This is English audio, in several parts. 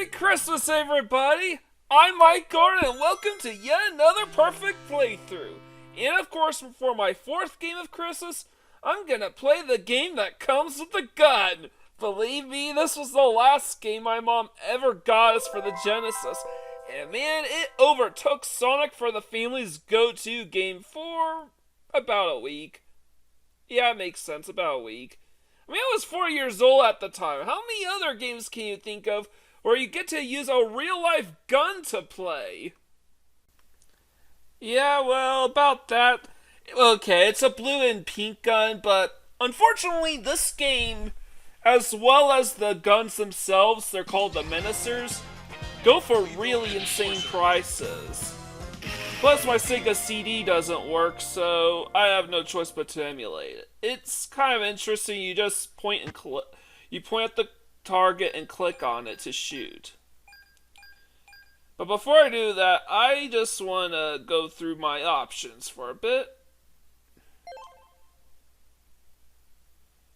Merry Christmas, everybody! I'm Mike Gordon, and welcome to yet another perfect playthrough. And of course, for my fourth game of Christmas, I'm gonna play the game that comes with the gun. Believe me, this was the last game my mom ever got us for the Genesis. And man, it overtook Sonic for the family's go-to game for about a week. Yeah, it makes sense, about a week. I mean, I was 4 years old at the time. How many other games can you think of where you get to use a real-life gun to play? Yeah, well, about that. Okay, it's a blue and pink gun, but unfortunately this game, as well as the guns themselves, they're called the Menacers, go for really insane prices. Plus my Sega CD doesn't work, so I have no choice but to emulate it. It's kind of interesting. You just point and click. You point at the target and click on it to shoot. But before I do that, I just want to go through my options for a bit.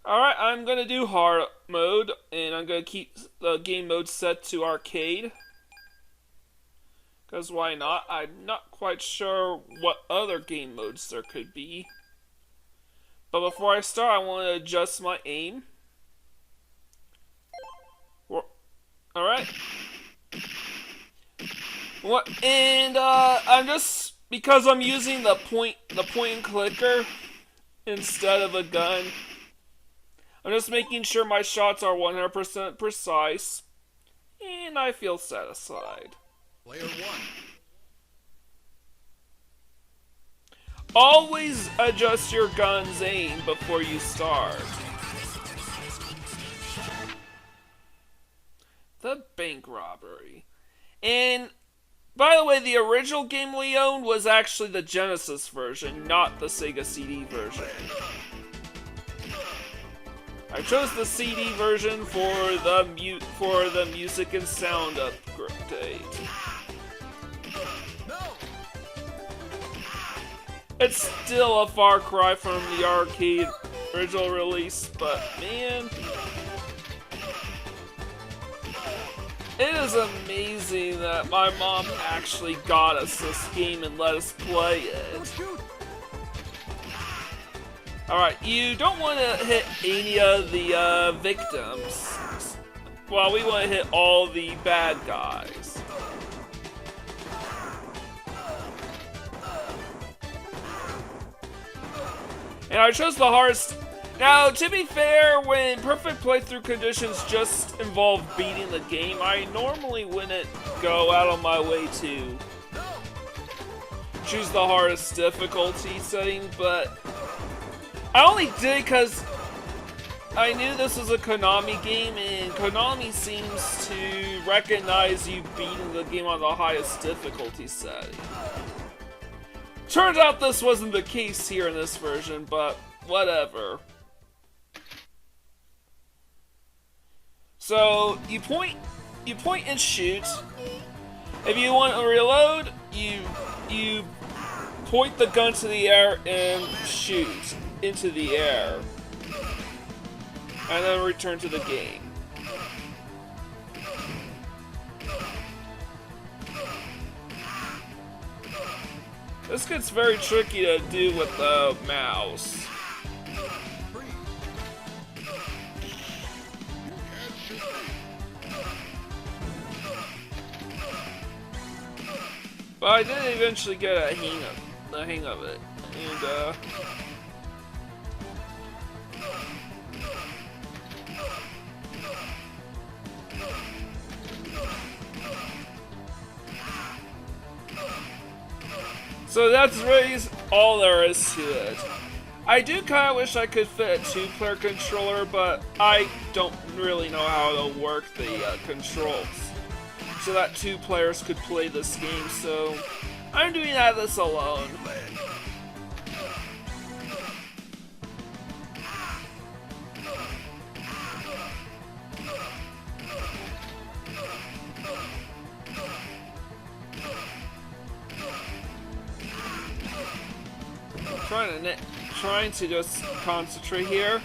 Alright, I'm going to do hard mode, and I'm going to keep the game mode set to arcade. Because why not? I'm not quite sure what other game modes there could be. But before I start, I want to adjust my aim. Alright. And I'm just, because I'm using the point and clicker instead of a gun, I'm just making sure my shots are 100% precise, and I feel satisfied. Player one. Always adjust your gun's aim before you start. The bank robbery. And by the way, the original game we owned was actually the Genesis version, not the Sega CD version. I chose the CD version for the music and sound update. It's still a far cry from the arcade original release, but man, it is amazing that my mom actually got us this game and let us play it. Alright, you don't want to hit any of the victims. Well, we want to hit all the bad guys. And I chose the hardest. Now, to be fair, when perfect playthrough conditions just involve beating the game, I normally wouldn't go out of my way to choose the hardest difficulty setting, but I only did because I knew this was a Konami game, and Konami seems to recognize you beating the game on the highest difficulty setting. Turns out this wasn't the case here in this version, but whatever. So you point and shoot. If you want to reload, you point the gun to the air and shoot into the air, and then return to the game. This gets very tricky to do with the mouse. But I did eventually get a hang of it, and so that's really all there is to it. I do kind of wish I could fit a 2-player controller, but I don't really know how to work the controls so that 2 players could play this game, so I'm doing this alone. Trying to just concentrate here.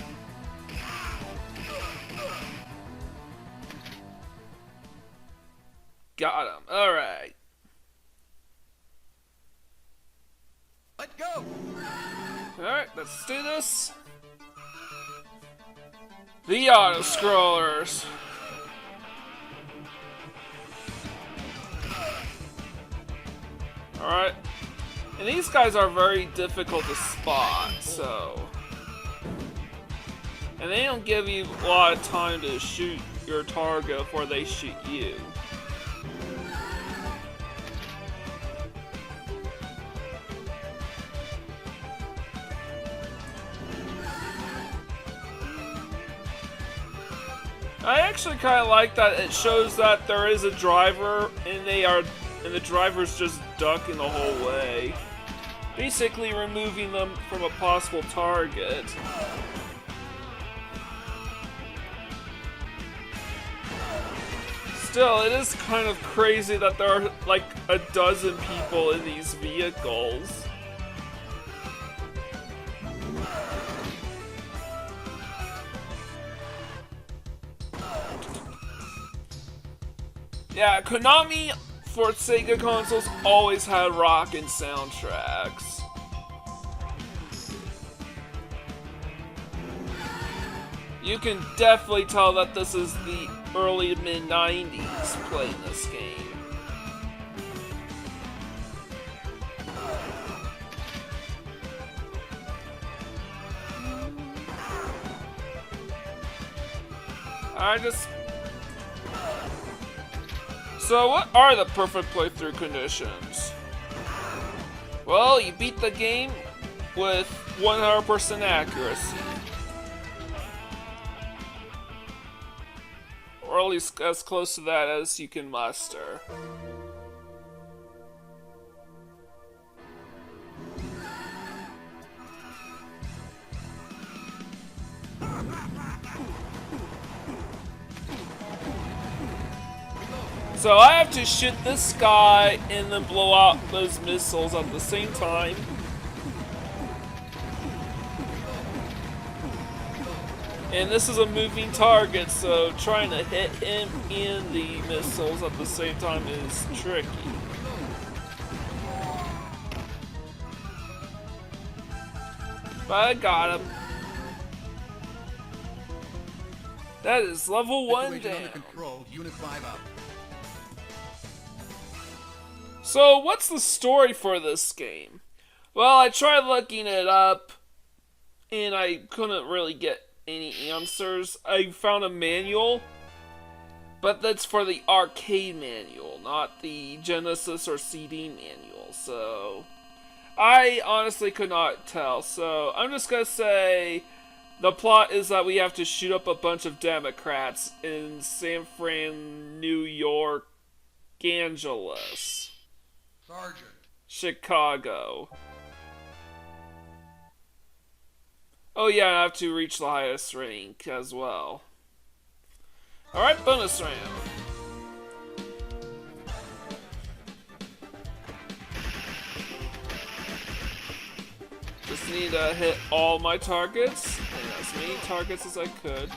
got him. Alright. Let's go! Alright, let's do this. The auto-scrollers. Alright. And these guys are very difficult to spot, so... And they don't give you a lot of time to shoot your target before they shoot you. I actually kind of like that it shows that there is a driver and the driver's just ducking the whole way, basically removing them from a possible target. Still, it is kind of crazy that there are like a dozen people in these vehicles. Yeah, Konami for Sega consoles always had rockin' soundtracks. You can definitely tell that this is the early to mid-90s playing this game. So what are the perfect playthrough conditions? Well, you beat the game with 100% accuracy. Or at least as close to that as you can muster. So I have to shoot this guy and then blow out those missiles at the same time. And this is a moving target, so trying to hit him and the missiles at the same time is tricky. But I got him. That is level 1 down. Unit 5 up. So, what's the story for this game? Well, I tried looking it up, and I couldn't really get any answers. I found a manual, but that's for the arcade manual, not the Genesis or CD manual, so... I honestly could not tell, so I'm just gonna say... The plot is that we have to shoot up a bunch of Democrats in San Fran, New York, Angeles. Sergeant. Chicago. Oh yeah, I have to reach the highest rank as well. Alright, bonus round. Just need to hit all my targets, and as many targets as I could.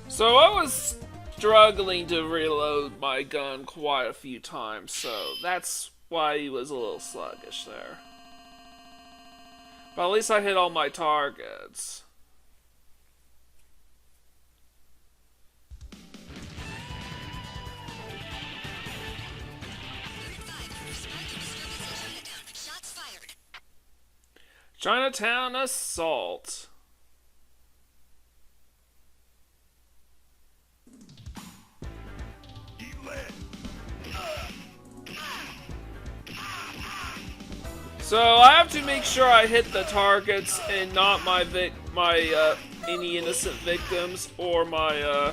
So I was struggling to reload my gun quite a few times, so that's why he was a little sluggish there. But at least I hit all my targets. Chinatown Assault. So I have to make sure I hit the targets and not my any innocent victims or my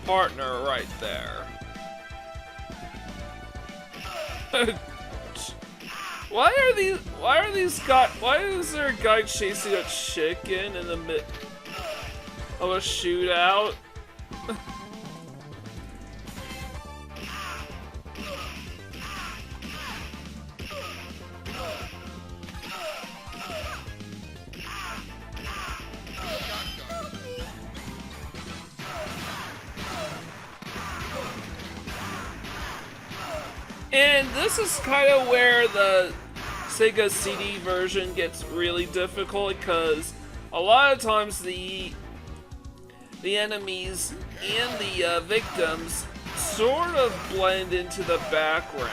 partner right there. Why is there a guy chasing a chicken in the mid of a shootout? And this is kind of where the Sega CD version gets really difficult, because a lot of times the enemies and the victims sort of blend into the background.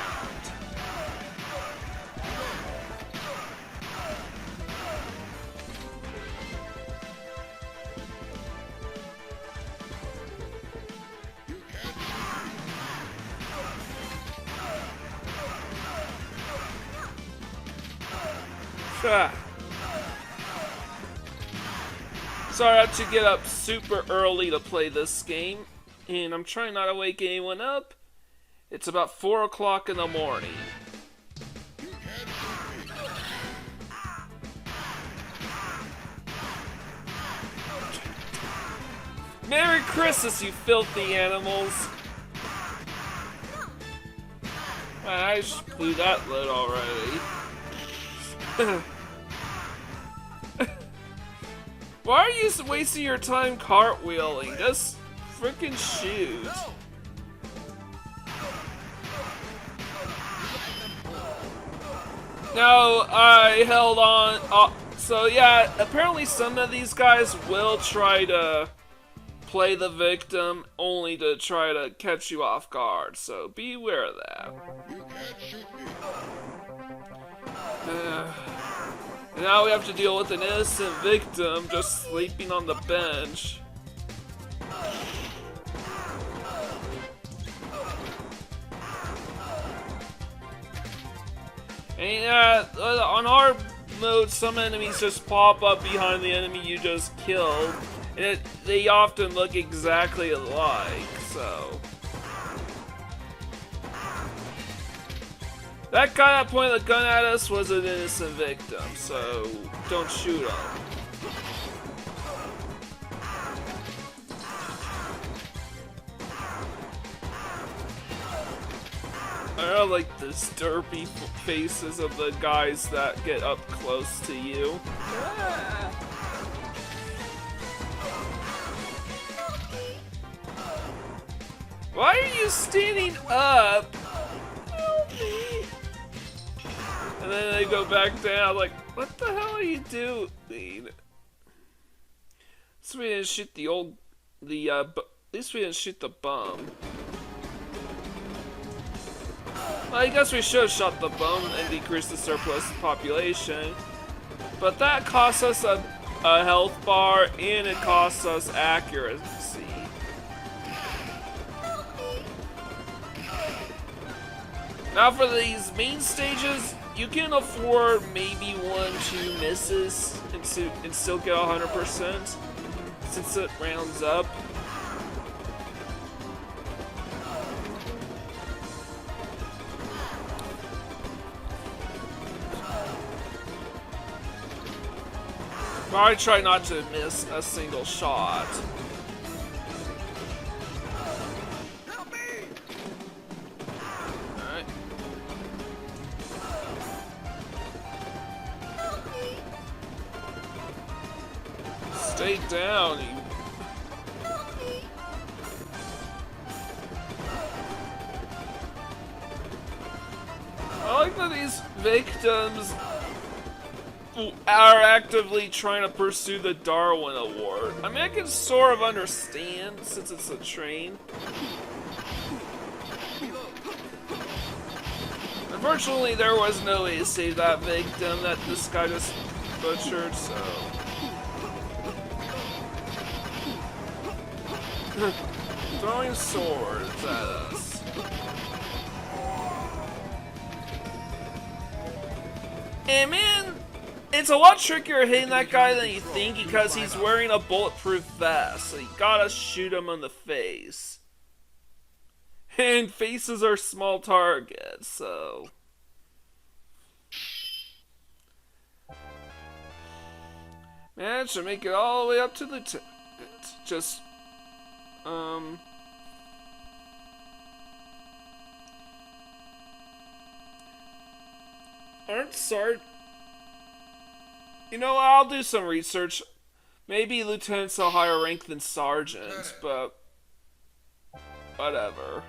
So I have to get up super early to play this game, and I'm trying not to wake anyone up. It's about 4 o'clock in the morning. Merry Christmas, you filthy animals! I just blew that lid already. Why are you wasting your time cartwheeling? Just freaking shoot. No, I held on. So yeah, apparently some of these guys will try to play the victim only to try to catch you off guard. So beware of that. Now we have to deal with an innocent victim just sleeping on the bench. And yeah, on hard mode, some enemies just pop up behind the enemy you just killed, and they often look exactly alike, so... That guy that pointed the gun at us was an innocent victim, so don't shoot him. I don't like the derpy faces of the guys that get up close to you. Why are you standing up? And then they go back down, like, what the hell are you doing? So we didn't shoot at least we didn't shoot the bum. Well, I guess we should have shot the bum and decreased the surplus population. But that cost us a health bar, and it costs us accuracy. Now for these main stages, you can afford maybe 1-2 misses and still get 100% since it rounds up. I try not to miss a single shot. Stay down, you. I like that these victims are actively trying to pursue the Darwin Award. I mean, I can sort of understand since it's a train. Unfortunately, there was no way to save that victim that this guy just butchered, so... Throwing swords at us. And man, it's a lot trickier hitting that guy than you think because he's wearing a bulletproof vest. So you gotta shoot him in the face. And faces are small targets, so... Managed to make it all the way up to the just... Aren't Sart... You know, I'll do some research. Maybe Lieutenant's a higher rank than Sergeant, but... Whatever.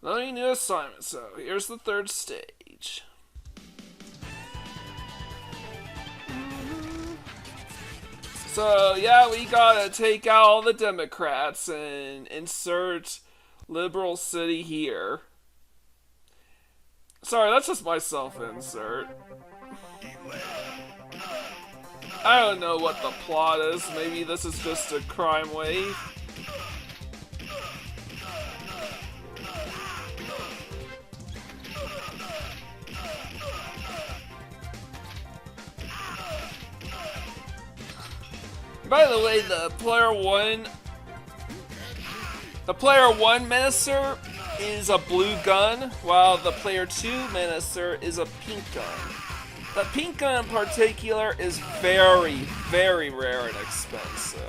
Let Unlocking new assignment. So here's the third stage. So yeah, we gotta take out all the Democrats and insert liberal city here. Sorry, that's just my self-insert. I don't know what the plot is. Maybe this is just a crime wave. By the way, the player one Menacer is a blue gun, while the player 2 Menacer is a pink gun. The pink gun in particular is very, very rare and expensive.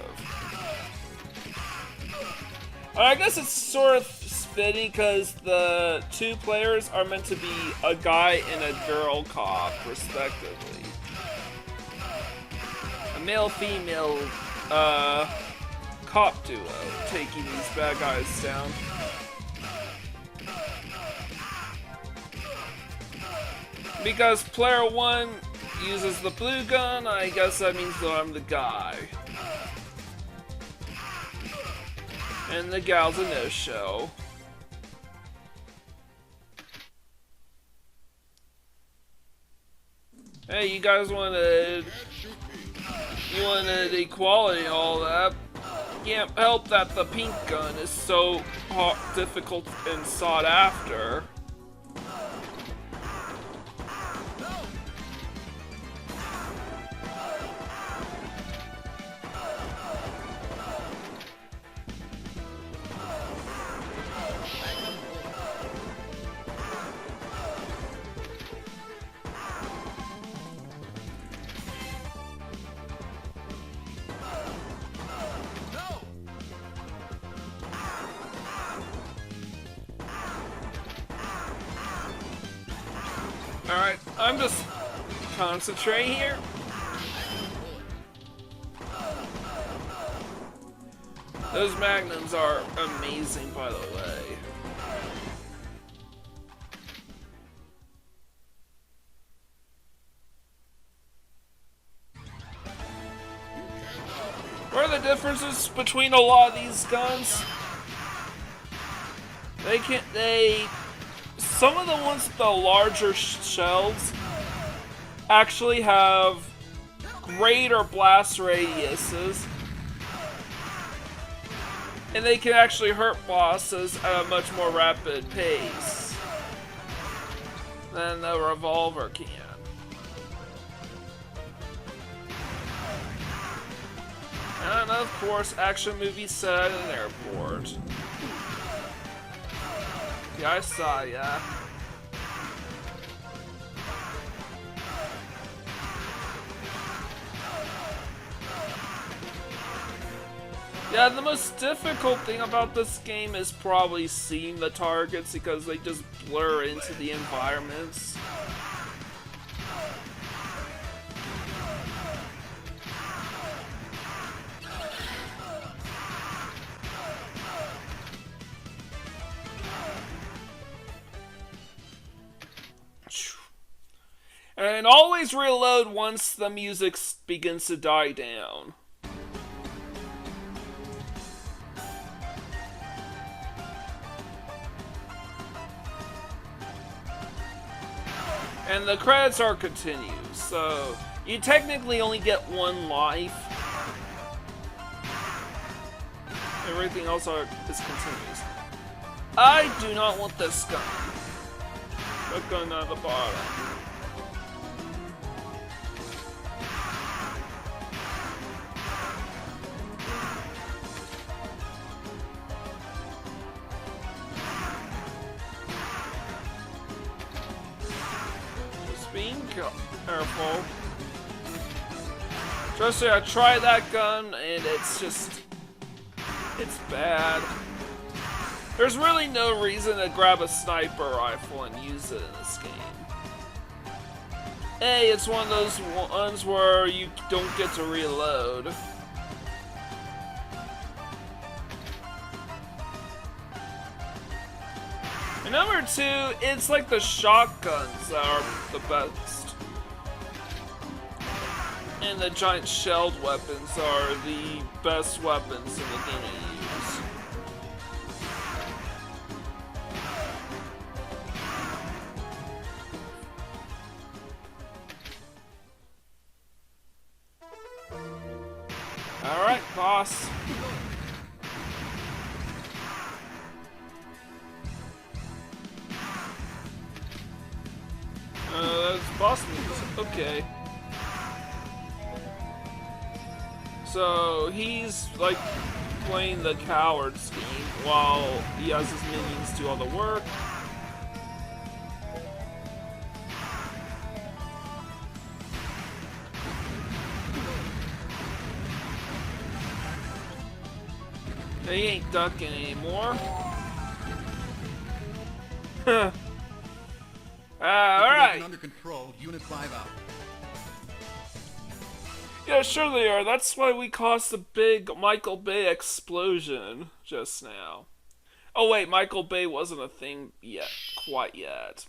I guess it's sort of fitting because the two players are meant to be a guy and a girl cop, respectively. A male-female cop duo taking these bad guys down. Because player 1 uses the blue gun, I guess that means that I'm the guy. And the gal's a no-show. Hey, you guys wanted equality and all that. Can't help that the pink gun is so difficult and sought after. Alright, I'm just concentrating here. Those magnums are amazing, by the way. What are the differences between a lot of these guns? Some of the ones with the larger shells actually have greater blast radiuses, and they can actually hurt bosses at a much more rapid pace than the revolver can. And of course, action movie set at an airport. Yeah, I saw ya. Yeah, the most difficult thing about this game is probably seeing the targets because they just blur into the environments. And always reload once the music begins to die down. And the credits are continues, so you technically only get one life. Everything else is continues. I do not want this gun. That gun at the bottom. Being careful. Trust me, I tried that gun and it's bad. There's really no reason to grab a sniper rifle and use it in this game. Hey, it's one of those ones where you don't get to reload. And number 2, it's like the shotguns that are the best. And the giant shelled weapons are the best weapons in the game to use. Alright, boss. That's boss music. Okay. So he's like playing the coward scheme while he has his minions do all the work. He ain't ducking anymore. Alright. Under control. Unit 5 out. Yeah, sure they are. That's why we caused the big Michael Bay explosion just now. Oh wait, Michael Bay wasn't a thing yet. Quite yet.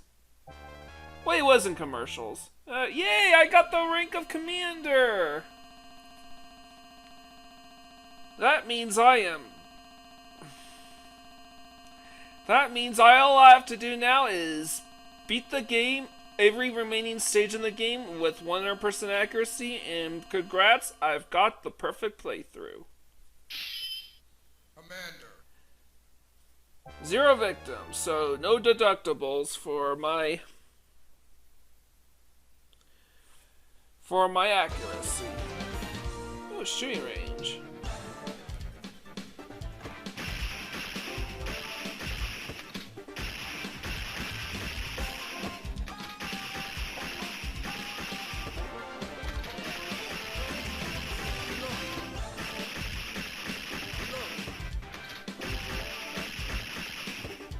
Well, he was in commercials. Yay, I got the rank of Commander! That means all I have to do now is beat the game, every remaining stage in the game with 100% accuracy, and congrats, I've got the perfect playthrough. Commander. 0 victims, so no deductibles for my accuracy. Oh, shooting range.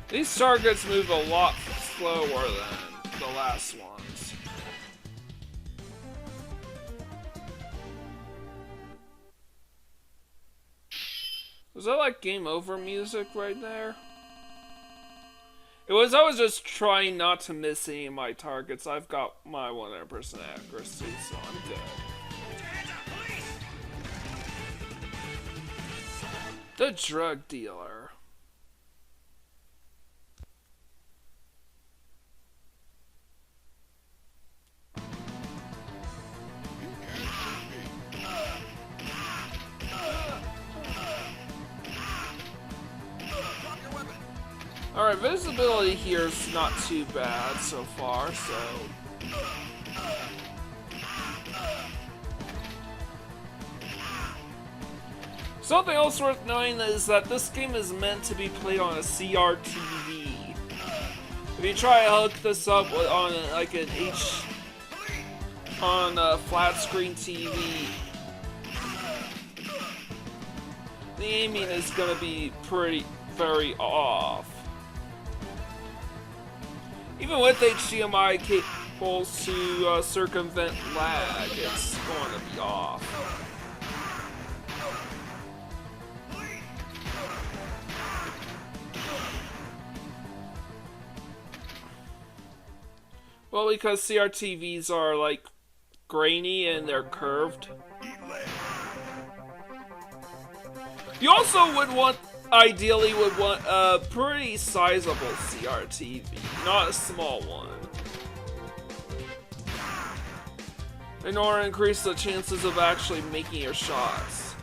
These targets move a lot slower than the last ones. Was that like game over music right there? It was. I was just trying not to miss any of my targets. I've got my 100% accuracy, so I'm good. The drug dealer. Alright, visibility here is not too bad so far, so... Something else worth knowing is that this game is meant to be played on a CRTV. If you try to hook this up on on a flat screen TV, the aiming is gonna be very off. Even with HDMI cables to circumvent lag, it's going to be off. Well, because CRTVs are like grainy and they're curved. You also ideally would want a pretty sizable CRTV, not a small one, in order to increase the chances of actually making your shots.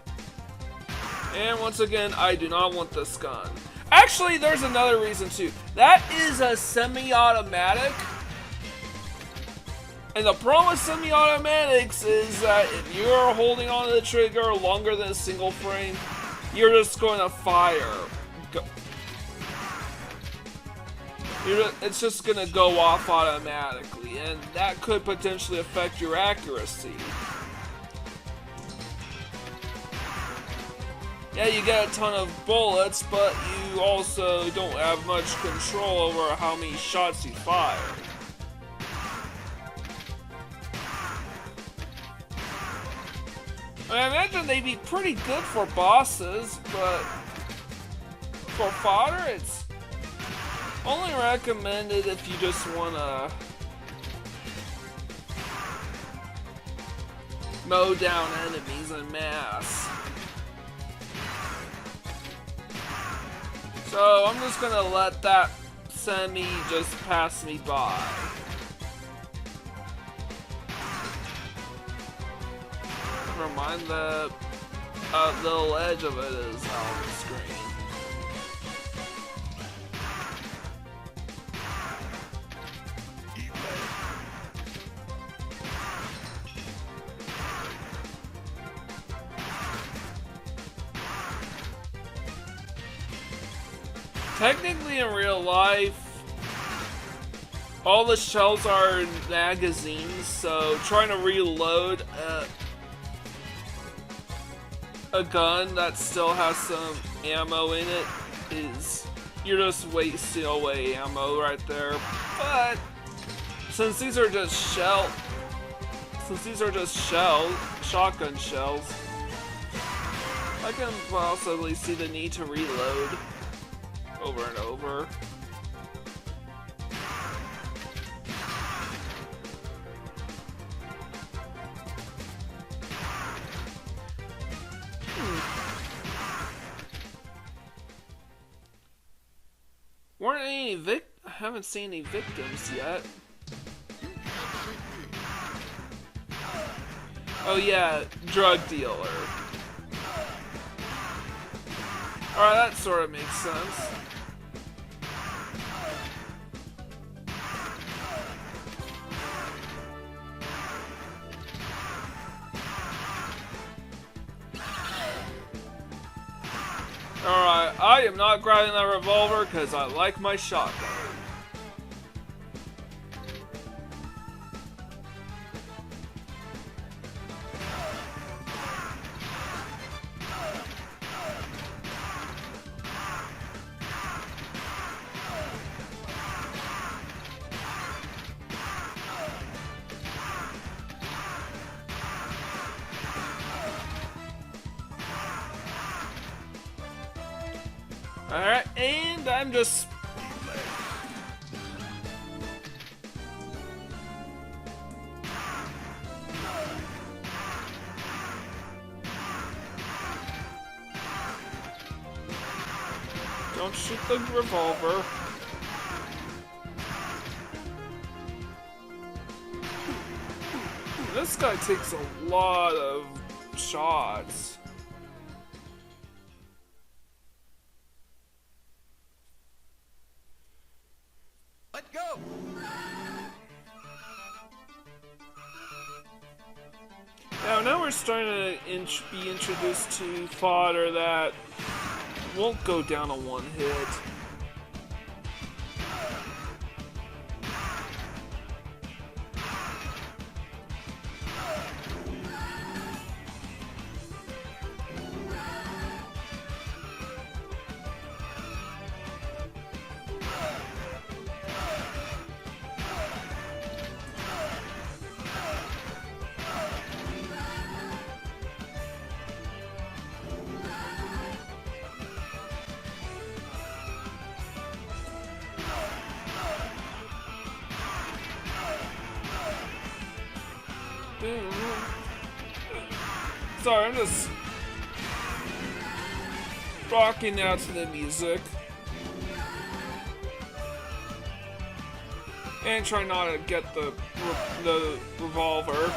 And once again, I do not want this gun. Actually, there's another reason too. That is a semi-automatic. And the problem with semi-automatics is that if you're holding onto the trigger longer than a single frame, you're just going to fire. It's just going to go off automatically, and that could potentially affect your accuracy. Yeah, you get a ton of bullets, but you also don't have much control over how many shots you fire. I imagine they'd be pretty good for bosses, but for fodder, Only recommended if you just wanna mow down enemies en masse. So I'm just gonna let that semi just pass me by. Never mind, the little edge of it is on the screen. Technically, in real life, all the shells are in magazines, so trying to reload a gun that still has some ammo in it is, you're just wasting away ammo right there. But since these are just shotgun shells, I can possibly see the need to reload over and over. Weren't any I haven't seen any victims yet. Oh yeah, drug dealer. Alright, that sort of makes sense. Alright, I am not grabbing that revolver because I like my shotgun. Alright, and I'm just... Don't shoot the revolver. This guy takes a lot of shots. Let's go! Now we're starting to be introduced to fodder that won't go down on one hit. Sorry, I'm just rocking out to the music and try not to get the revolver.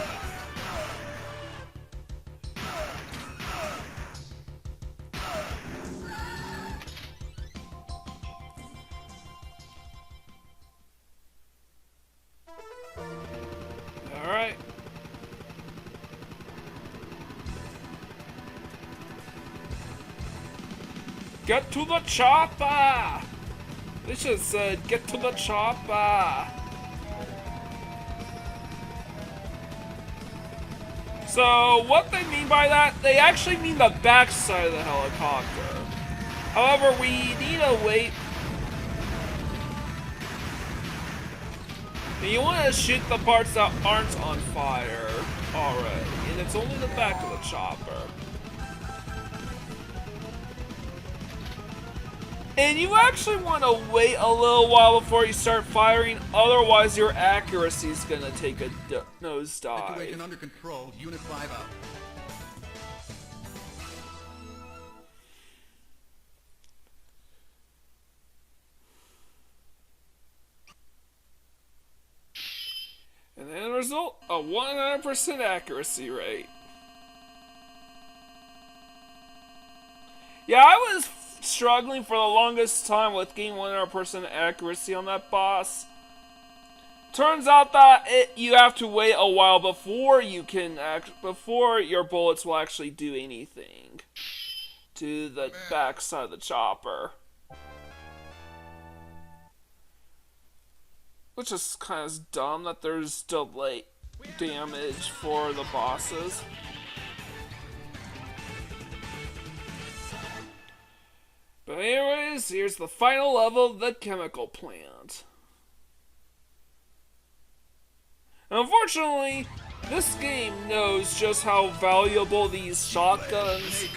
All right. Get to the chopper! They should have said, get to the chopper! So, what they mean by that, they actually mean the backside of the helicopter. However, we need to wait. And you want to shoot the parts that aren't on fire already, and it's only the back of the chopper. And you actually want to wait a little while before you start firing, otherwise your accuracy is going to take a nosedive. Situation under control. Unit 5 out. And the end result, a 100% accuracy rate. Yeah, I was struggling for the longest time with getting 100% accuracy on that boss. Turns out that you have to wait a while before you can before your bullets will actually do anything to the backside of the chopper. Which is kind of dumb that there's delay damage for the bosses. But anyways, here's the final level of the chemical plant. Unfortunately, this game knows just how valuable these shotguns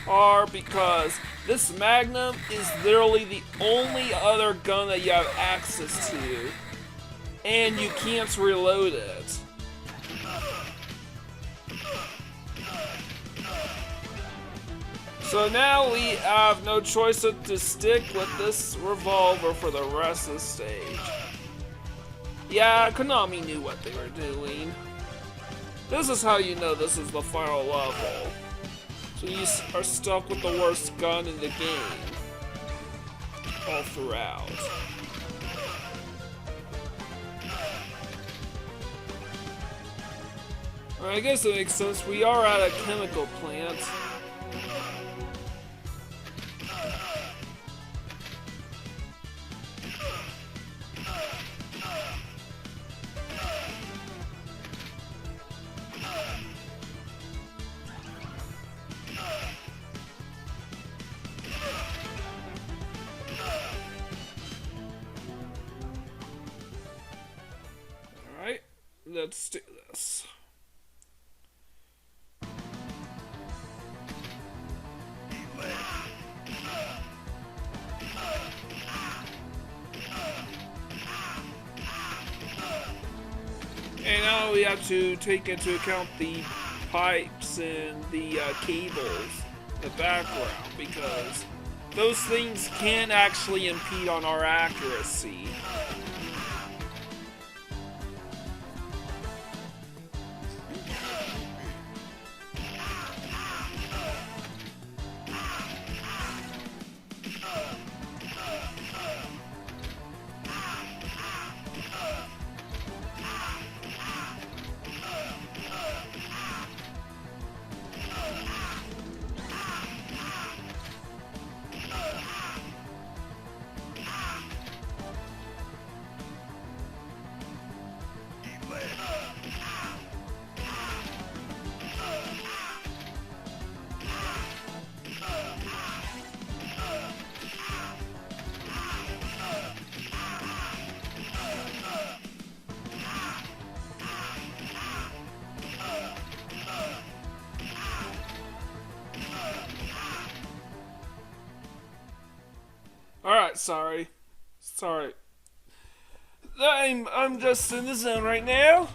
are because this Magnum is literally the only other gun that you have access to. And you can't reload it. So now we have no choice but to stick with this revolver for the rest of the stage. Yeah, Konami knew what they were doing. This is how you know this is the final level. So you are stuck with the worst gun in the game. All throughout. I guess it makes sense. We are at a chemical plant. Alright, let's do this. And now we have to take into account the pipes and the cables in the background because those things can actually impede on our accuracy. Alright, sorry. I'm just in the zone right now.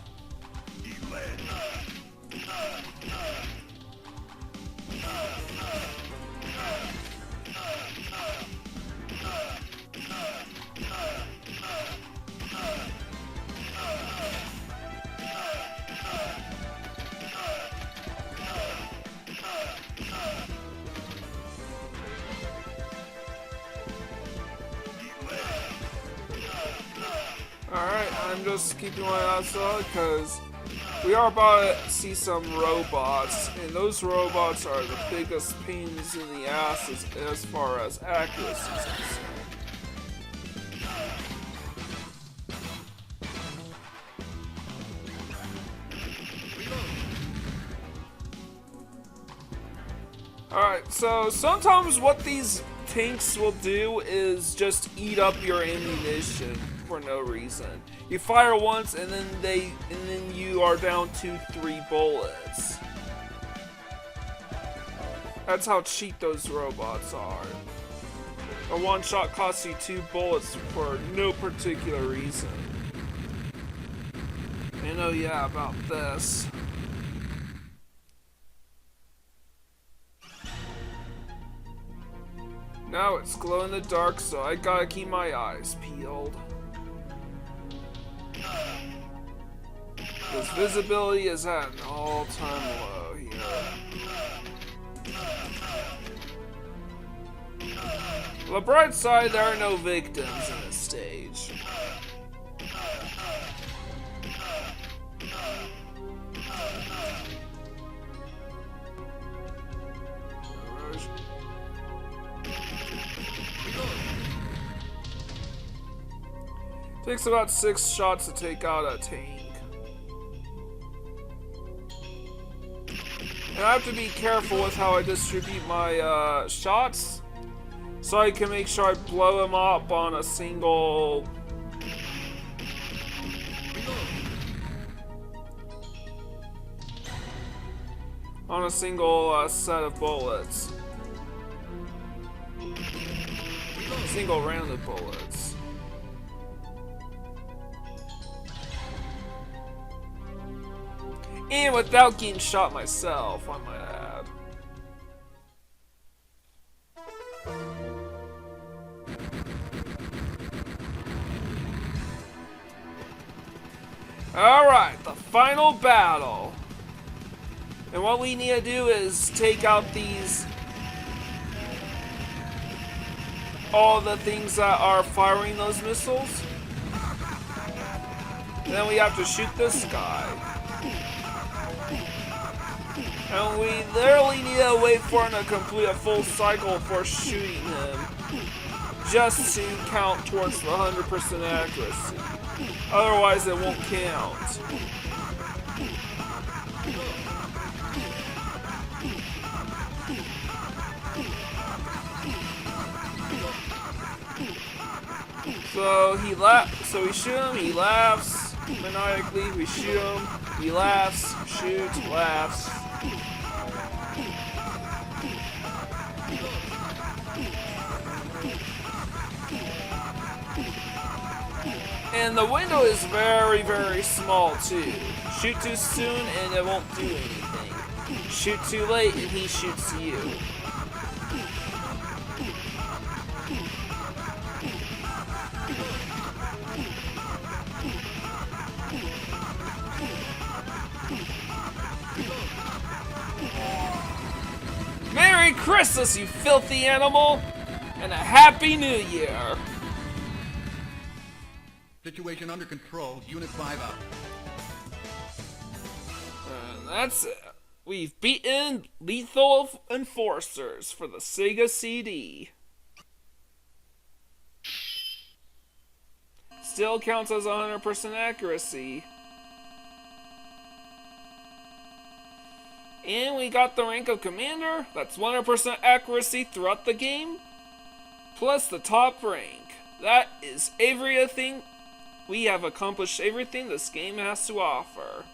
Alright, I'm just keeping my eyes out because we are about to see some robots, and those robots are the biggest pains in the ass as far as accuracy is concerned. Alright, so sometimes what these tanks will do is just eat up your ammunition for no reason. You fire once and then you are down 2-3 bullets. That's how cheap those robots are. Or one shot costs you 2 bullets for no particular reason. And oh yeah, about this. Now it's glow in the dark, so I gotta keep my eyes peeled. This visibility is at an all-time low here. On the bright side, there are no victims in this stage. Takes about 6 shots to take out a tank. And I have to be careful with how I distribute my shots, so I can make sure I blow him up on a single... set of bullets. Single round of bullets. And without getting shot myself, I might add. Alright, the final battle. And what we need to do is take out all the things that are firing those missiles. And then we have to shoot this guy. And we literally need to wait for him to complete a full cycle before shooting him, just to count towards the 100% accuracy. Otherwise it won't count. So we shoot him, he laughs maniacally, we shoot him, he laughs, shoots, laughs. And the window is very, very small too. Shoot too soon and it won't do anything. Shoot too late and he shoots you. Merry Christmas, you filthy animal! And a Happy New Year! Situation under control. Unit 5 out. And that's it. We've beaten Lethal Enforcers for the Sega CD. Still counts as 100% accuracy. And we got the rank of Commander. That's 100% accuracy throughout the game. Plus the top rank. That is everything. We have accomplished everything this game has to offer.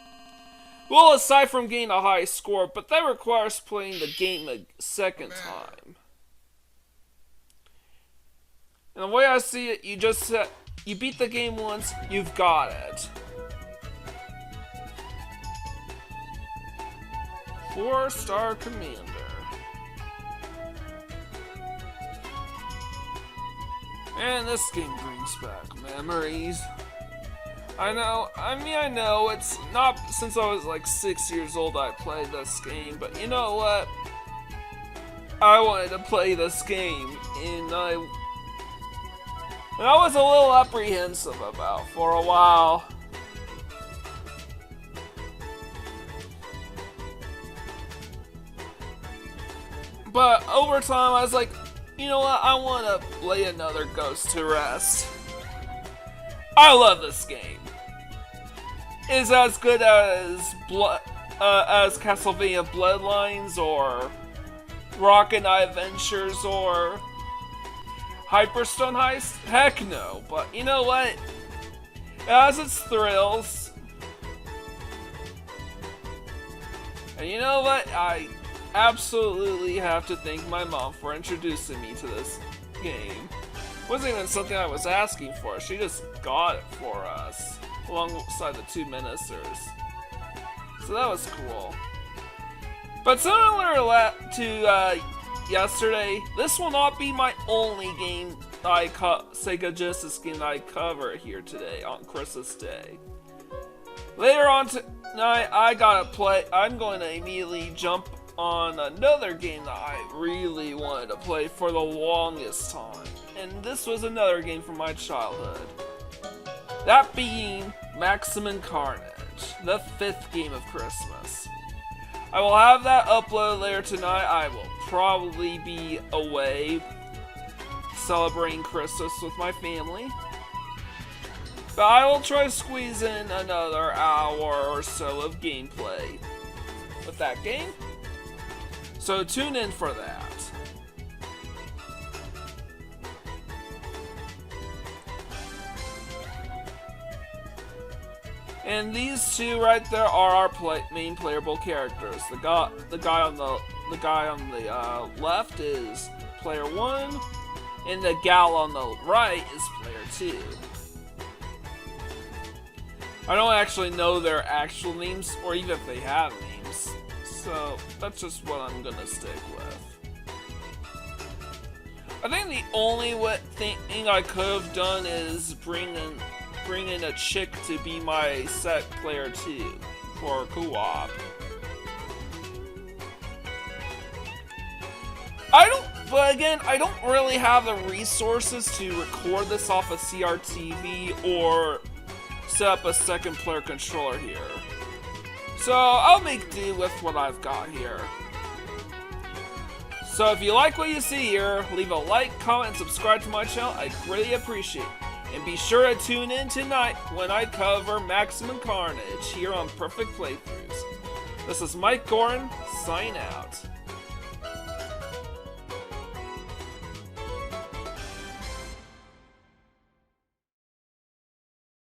Well, aside from getting a high score, but that requires playing the game a second time. And the way I see it, you beat the game once, you've got it. 4-star Commander. And this game brings back memories. I know, it's not since I was like 6 years old I played this game, but you know what? I wanted to play this game, and I was a little apprehensive about for a while. But over time I was like, you know what, I want to lay another Ghost to rest. I love this game. It's as good as Castlevania Bloodlines or Rocket Knight Adventures or Hyperstone Heist? Heck no, but you know what? It has its thrills. And you know what? I absolutely have to thank my mom for introducing me to this game. Wasn't even something I was asking for. She just got it for us, alongside the 2 ministers. So that was cool. But similar to yesterday, this will not be my only game Sega Genesis game that I cover here today on Christmas Day. Later on tonight, I'm going to immediately jump on another game that I really wanted to play for the longest time. And this was another game from my childhood. That being Maximum Carnage, the 5th game of Christmas. I will have that uploaded later tonight. I will probably be away celebrating Christmas with my family. But I will try to squeeze in another hour or so of gameplay with that game. So tune in for that. And these two right there are our main playable characters. The guy on the left is player 1, and the gal on the right is player 2. I don't actually know their actual names, or even if they have names, so that's just what I'm gonna stick with. I think the only thing I could have done is bring in a chick to be my set player 2 for co-op. But again, I don't really have the resources to record this off a CRTV or set up a second player controller here. So I'll make do with what I've got here. So if you like what you see here, leave a like, comment, and subscribe to my channel. I greatly appreciate it. And be sure to tune in tonight when I cover Maximum Carnage here on Perfect Playthroughs. This is Mike Gorin, sign out.